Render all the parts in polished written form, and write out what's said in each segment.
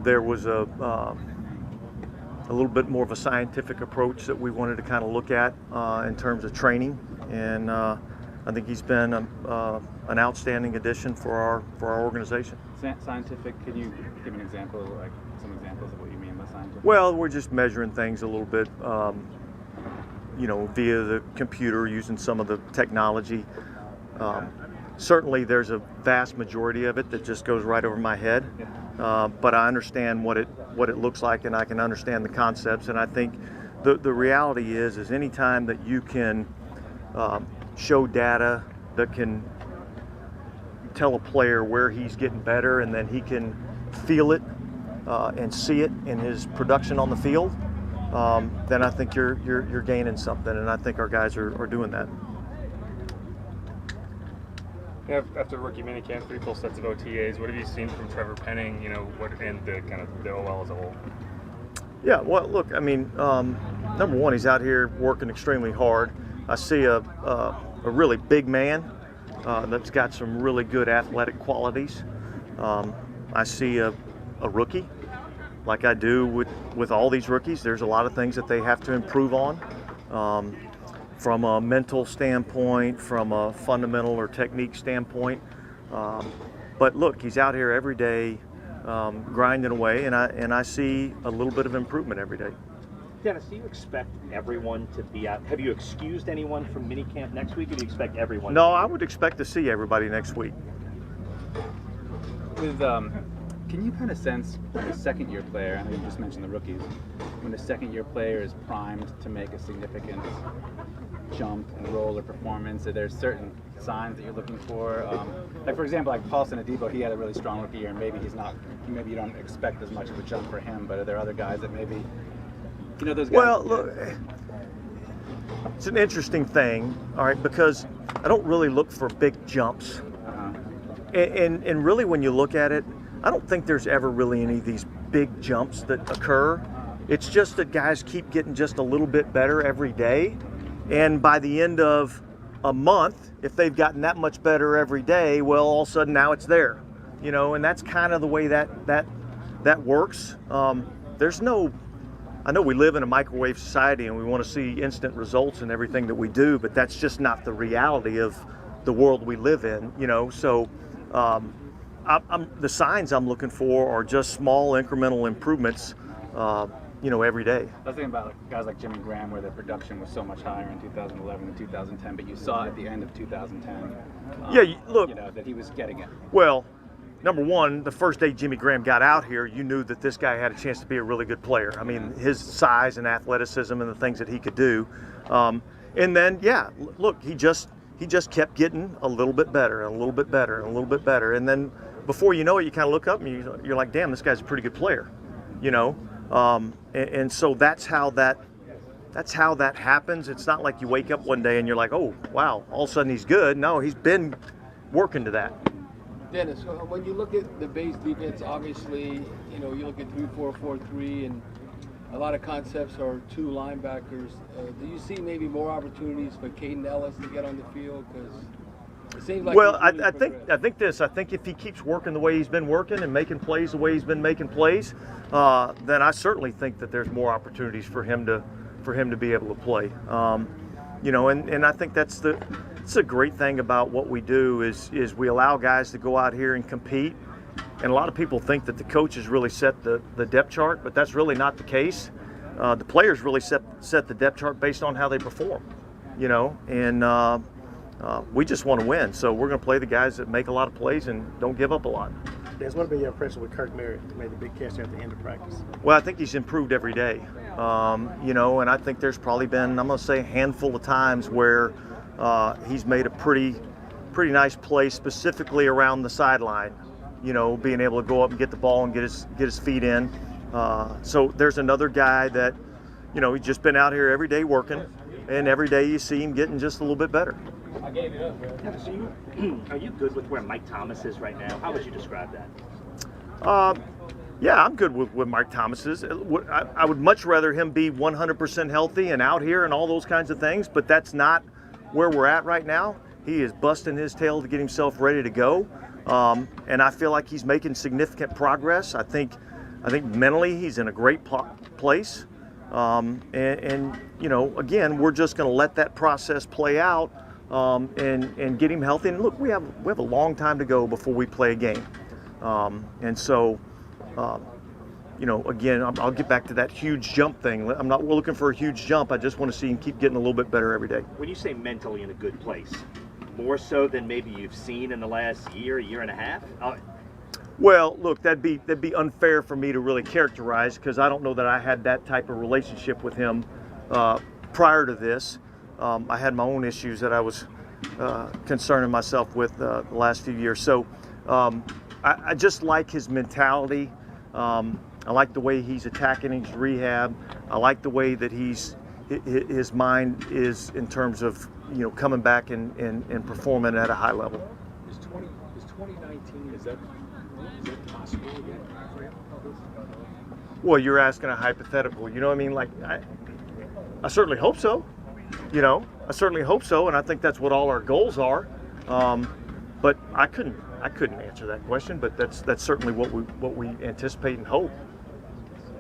there was a little bit more of a scientific approach that we wanted to kind of look at in terms of training, and I think he's been an outstanding addition for our organization. Scientific? Can you give an example, like some examples of what you mean by scientific? Well, we're just measuring things a little bit, via the computer, using some of the technology. Certainly, there's a vast majority of it that just goes right over my head. But I understand what it looks like, and I can understand the concepts. And I think the reality is any time that you can show data that can tell a player where he's getting better, and then he can feel it and see it in his production on the field, then I think you're gaining something. And I think our guys are doing that. Yeah, after rookie minicamp, 3 full sets of OTAs, what have you seen from Trevor Penning? And the kind of the OL as a whole? Yeah, well, look, I mean, number one, he's out here working extremely hard. I see a really big man that's got some really good athletic qualities. I see a rookie, like I do with all these rookies. There's a lot of things that they have to improve on. From a mental standpoint, from a fundamental or technique standpoint. But look, he's out here every day grinding away, and I see a little bit of improvement every day. Dennis, do you expect everyone to be out? Have you excused anyone from minicamp next week, or do you expect everyone? No, I would expect to see everybody next week. With can you kind of sense when a second-year player, I know you just mentioned the rookies, when a second-year player is primed to make a significant jump in role or performance, are there certain signs that you're looking for? Like, for example, like Paulson Adebo, he had a really strong rookie year, and maybe you don't expect as much of a jump for him, but are there other guys that maybe, those guys? Well, look, it's an interesting thing, all right, because I don't really look for big jumps. And really, when you look at it, I don't think there's ever really any of these big jumps that occur. It's just that guys keep getting just a little bit better every day. And by the end of a month, if they've gotten that much better every day, well, all of a sudden now it's there. And that's kind of the way that works. I know we live in a microwave society and we want to see instant results in everything that we do, but that's just not the reality of the world we live in, So the signs I'm looking for are just small incremental improvements, every day. I was thinking about guys like Jimmy Graham, where their production was so much higher in 2011 and 2010, but you saw at the end of 2010, that he was getting it. Well, number one, the first day Jimmy Graham got out here, you knew that this guy had a chance to be a really good player. I mean, his size and athleticism and the things that he could do. And then, look, he just kept getting a little bit better and a little bit better and a little bit better. And then before you know it, you kind of look up and you're like, damn, this guy's a pretty good player, And so that's how that happens. It's not like you wake up one day and you're like, oh, wow, all of a sudden he's good. No, he's been working to that. Dennis, when you look at the base defense, obviously, you look at 3-4-4-3, and a lot of concepts are 2 linebackers. Do you see maybe more opportunities for Caden Ellis to get on the field? Because it seems like. Well, I think if he keeps working the way he's been working and making plays the way he's been making plays, then I certainly think that there's more opportunities for him to be able to play. And I think it's a great thing about what we do is we allow guys to go out here and compete. And a lot of people think that the coaches really set the depth chart, but that's really not the case. The players really set the depth chart based on how they perform, and we just want to win. So we're going to play the guys that make a lot of plays and don't give up a lot. What have been your impression with Kirk Merritt, who made the big catch at the end of practice? Well, I think he's improved every day, and I think there's probably been, I'm going to say, a handful of times where he's made a pretty nice play specifically around the sideline, being able to go up and get the ball and get his feet in. So there's another guy that, he's just been out here every day working, and every day you see him getting just a little bit better. Are you good with where Mike Thomas is right now? How would you describe that? Yeah, I'm good with Mike Thomas is. I would much rather him be 100% healthy and out here and all those kinds of things, but that's not where we're at right now. He is busting his tail to get himself ready to go, and I feel like he's making significant progress. I think I think mentally he's in a great place. And you know, again, we're just going to let that process play out and get him healthy. And look, we have a long time to go before we play a game. And so, you know, again, I'll get back to that huge jump thing. I'm not looking for a huge jump. I just want to see him keep getting a little bit better every day. When you say mentally in a good place, more so than maybe you've seen in the last year and a half? Well, look, that'd be unfair for me to really characterize, because I don't know that I had that type of relationship with him prior to this. I had my own issues that I was concerning myself with the last few years. So I just like his mentality. I like the way he's attacking his rehab. I like the way that his mind is in terms of, you know, coming back and performing at a high level. Is 2019, is that possible again for him? Well, you're asking a hypothetical. You know what I mean? Like, I certainly hope so. You know, I certainly hope so, and I think that's what all our goals are. But I couldn't answer that question. But that's certainly what we anticipate and hope.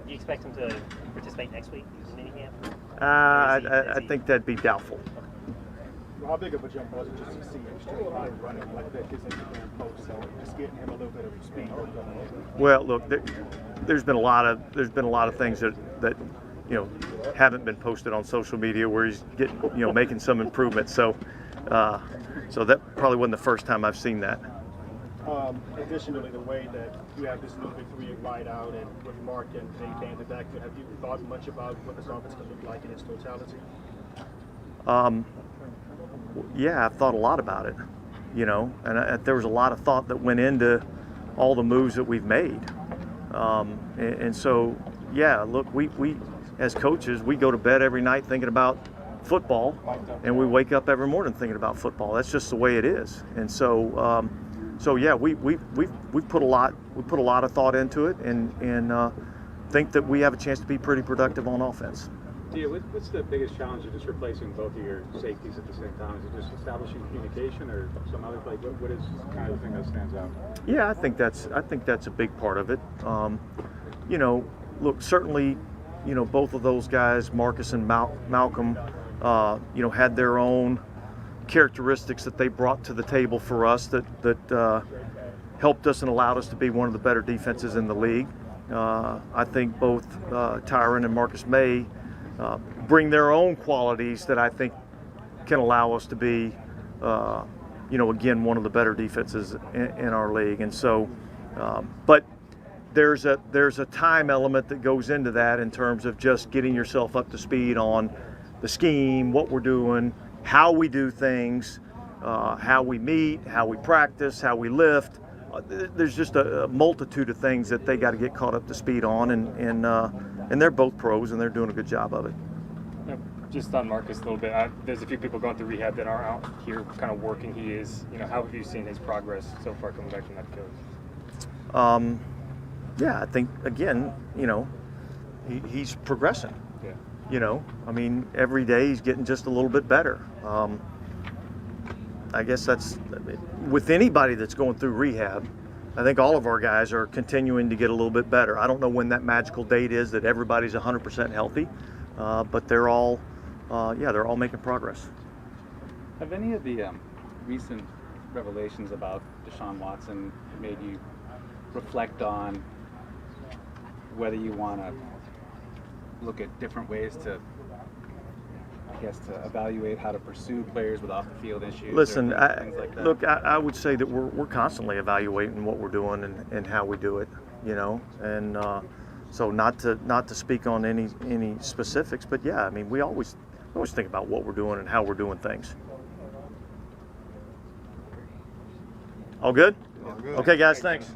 Do you expect him to participate next week in minicamp? I think that'd be doubtful. Well, how big of a jump was it just to see him straight line running like that, his Instagram post, so just getting him a little bit of speed? Well, look, there's been a lot of things that you know haven't been posted on social media where he's getting, you know, making some improvements. So that probably wasn't the first time I've seen that. Additionally, the way that you have this new big 3-8 wide out and with Mark and AK in the backfield, have you thought much about what this offense could look like in its totality? Yeah, I've thought a lot about it, you know, and there was a lot of thought that went into all the moves that we've made. And so, yeah, look, we as coaches, we go to bed every night thinking about football, and we wake up every morning thinking about football. That's just the way it is. And so, yeah, we've put a lot of thought into it, and think that we have a chance to be pretty productive on offense. Yeah, what's the biggest challenge of just replacing both of your safeties at the same time? Is it just establishing communication, or some other, like, what is kind of the thing that stands out? Yeah, I think that's a big part of it. You know, look, certainly, you know, both of those guys, Marcus and Malcolm, you know, had their own characteristics that they brought to the table for us that helped us and allowed us to be one of the better defenses in the league. I think both Tyron and Marcus May bring their own qualities that I think can allow us to be, you know, again, one of the better defenses in our league. And so, but there's a time element that goes into that in terms of just getting yourself up to speed on the scheme, what we're doing, how we do things, how we meet, how we practice, how we lift. There's just a multitude of things that they got to get caught up to speed on, and they're both pros and they're doing a good job of it. Just on Marcus a little bit, there's a few people going through rehab that are out here kind of working. He is, you know, how have you seen his progress so far coming back from that Achilles? Yeah, I think, again, you know, he's progressing. Yeah. You know, I mean, every day he's getting just a little bit better. I guess that's with anybody that's going through rehab. I think all of our guys are continuing to get a little bit better. I don't know when that magical date is that everybody's 100% healthy, but they're all, they're all making progress. Have any of the recent revelations about Deshaun Watson made you reflect on whether you want to look at different ways to, I guess, to evaluate how to pursue players with off-the-field issues? Listen, or things like that? look, I would say that we're constantly evaluating what we're doing and how we do it, you know, and so not to speak on any specifics, but yeah, I mean, we always think about what we're doing and how we're doing things. All good? All good. Okay, guys, thanks.